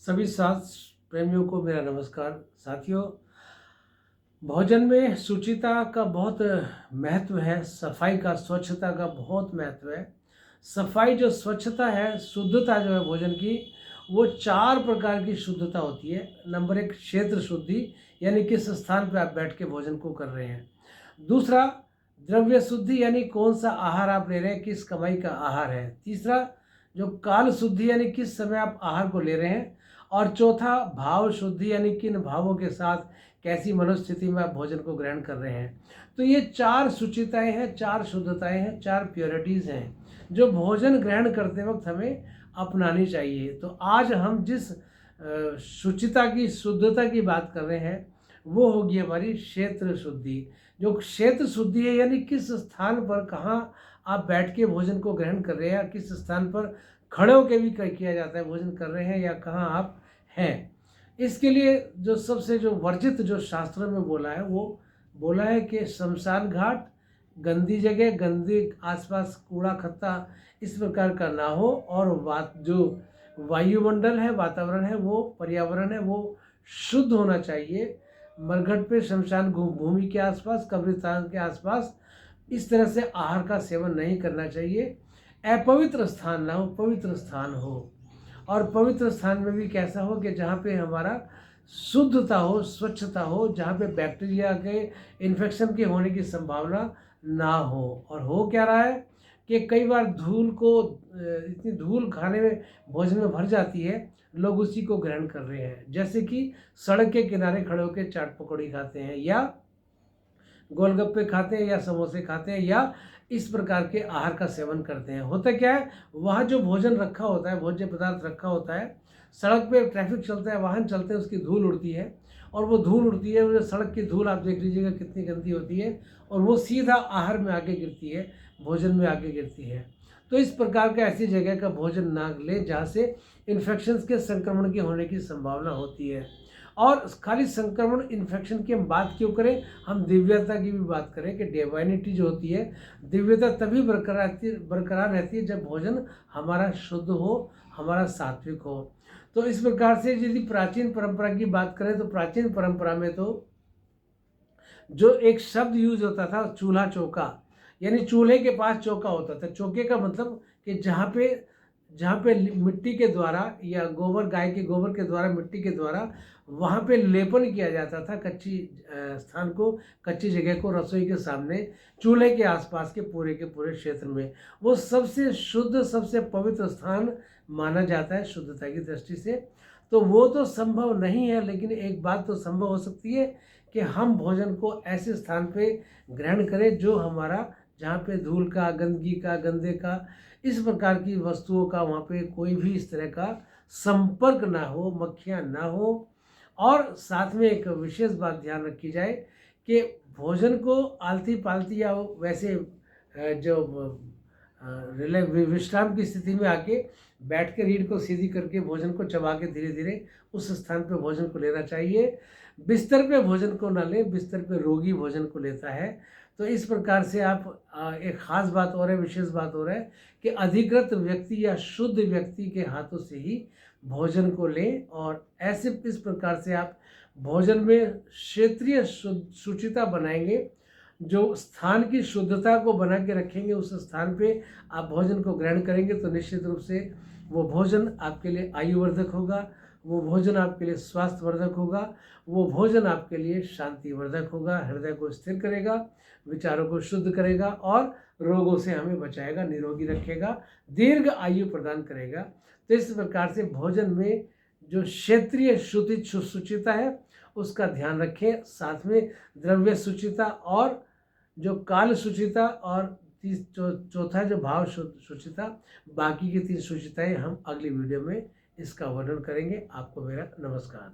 सभी शास्त्र प्रेमियों को मेरा नमस्कार। साथियों, भोजन में शुचिता का बहुत महत्व है। सफाई का, स्वच्छता का बहुत महत्व है। सफाई जो स्वच्छता है, शुद्धता जो है भोजन की, वो 4 प्रकार की शुद्धता होती है। नंबर 1 क्षेत्र शुद्धि, यानी किस स्थान पर आप बैठ के भोजन को कर रहे हैं। दूसरा द्रव्य शुद्धि, यानी कौन सा आहार आप ले रहे हैं, किस कमाई का आहार है। तीसरा जो काल शुद्धि, यानी किस समय आप आहार को ले रहे हैं। और चौथा भाव शुद्धि, यानी किन भावों के साथ, कैसी मनोस्थिति में आप भोजन को ग्रहण कर रहे हैं। तो ये 4 शुचिताएं हैं, 4 शुद्धताएं हैं, 4 प्योरिटीज़ हैं जो भोजन ग्रहण करते वक्त हमें अपनानी चाहिए। तो आज हम जिस शुचिता की, शुद्धता की बात कर रहे हैं, वो होगी हमारी क्षेत्र शुद्धि। जो क्षेत्र शुद्धि है, यानी किस स्थान पर, कहाँ आप बैठ के भोजन को ग्रहण कर रहे हैं, या किस स्थान पर खड़े होकर भी किया जाता है भोजन कर रहे हैं, या कहाँ आप हैं। इसके लिए जो सबसे जो वर्जित जो शास्त्रों में बोला है, वो बोला है कि शमशान घाट, गंदी जगह, गंदी आसपास कूड़ा खत्ता इस प्रकार का ना हो, और जो वायुमंडल है, वातावरण है, वो पर्यावरण है, वो शुद्ध होना चाहिए। मरघट पे, शमशान भूमि के आसपास, कब्रिस्तान के आसपास इस तरह से आहार का सेवन नहीं करना चाहिए। अपवित्र स्थान ना हो, पवित्र स्थान हो। और पवित्र स्थान में भी कैसा हो कि जहाँ पे हमारा शुद्धता हो, स्वच्छता हो, जहाँ पे बैक्टीरिया के इन्फेक्शन के होने की संभावना ना हो। और हो क्या रहा है कि कई बार धूल को, इतनी धूल खाने में, भोजन में भर जाती है, लोग उसी को ग्रहण कर रहे हैं। जैसे कि सड़क के किनारे खड़े होकर चाट पकौड़ी खाते हैं, या गोलगप्पे खाते हैं, या समोसे खाते हैं, या इस प्रकार के आहार का सेवन करते हैं। होता क्या है, वहाँ जो भोजन रखा होता है, भोज्य पदार्थ रखा होता है, सड़क पे ट्रैफिक चलता है, वाहन चलते हैं, उसकी धूल उड़ती है। और वो धूल उड़ती है, वो सड़क की धूल आप देख लीजिएगा कितनी गंदी होती है, और वो सीधा आहार में आके गिरती है, भोजन में आके गिरती है। तो इस प्रकार का ऐसी जगह का भोजन ना लें जहाँ से इन्फेक्शंस के संक्रमण के होने की संभावना होती है। और खाली संक्रमण, इन्फेक्शन की हम बात क्यों करें, हम दिव्यता की भी बात करें कि डिवाइनिटी जो होती है, दिव्यता तभी बरकरार रहती है जब भोजन हमारा शुद्ध हो, हमारा सात्विक हो। तो इस प्रकार से यदि प्राचीन परंपरा की बात करें, तो प्राचीन परंपरा में तो जो एक शब्द यूज होता था, चूल्हा चौका, यानी चूल्हे के पास चौका होता था। चौके का मतलब कि जहाँ पे मिट्टी के द्वारा, या गोबर, गाय के गोबर के द्वारा, मिट्टी के द्वारा वहाँ पे लेपन किया जाता था कच्ची स्थान को, कच्ची जगह को, रसोई के सामने, चूल्हे के आसपास के पूरे क्षेत्र में। वो सबसे शुद्ध, सबसे पवित्र स्थान माना जाता है शुद्धता की दृष्टि से। तो वो तो संभव नहीं है, लेकिन एक बात तो संभव हो सकती है कि हम भोजन को ऐसे स्थान पे ग्रहण करें जो हमारा, जहाँ पे धूल का, गंदगी का, गंदे का, इस प्रकार की वस्तुओं का वहाँ पे कोई भी इस तरह का संपर्क ना हो, मक्खियाँ ना हो। और साथ में एक विशेष बात ध्यान रखी जाए कि भोजन को आलती पालती, या वैसे जो विश्राम की स्थिति में आके बैठ के रीढ़ को सीधी करके भोजन को चबा के धीरे धीरे उस स्थान पर भोजन को लेना चाहिए। बिस्तर पे भोजन को ना लें, बिस्तर पे रोगी भोजन को लेता है। तो इस प्रकार से आप, एक ख़ास बात और है, विशेष बात और है कि अधिकृत व्यक्ति या शुद्ध व्यक्ति के हाथों से ही भोजन को लें। और ऐसे इस प्रकार से आप भोजन में क्षेत्रीय शुचिता बनाएंगे। जो स्थान की शुद्धता को बना के रखेंगे, उस स्थान पे आप भोजन को ग्रहण करेंगे, तो निश्चित रूप से वो भोजन आपके लिए आयुवर्धक होगा, वो भोजन आपके लिए स्वास्थ्यवर्धक होगा, वो भोजन आपके लिए शांतिवर्धक होगा, हृदय को स्थिर करेगा, विचारों को शुद्ध करेगा, और रोगों से हमें बचाएगा, निरोगी रखेगा, दीर्घ आयु प्रदान करेगा। तो इस प्रकार से भोजन में जो क्षेत्रीय शुचिता है उसका ध्यान रखें। साथ में द्रव्य शुचिता, और जो काल शुचिता, और चौथा जो भाव शुचिता। बाकी की 3 शुचिताएं हम अगली वीडियो में इसका वर्णन करेंगे। आपको मेरा नमस्कार।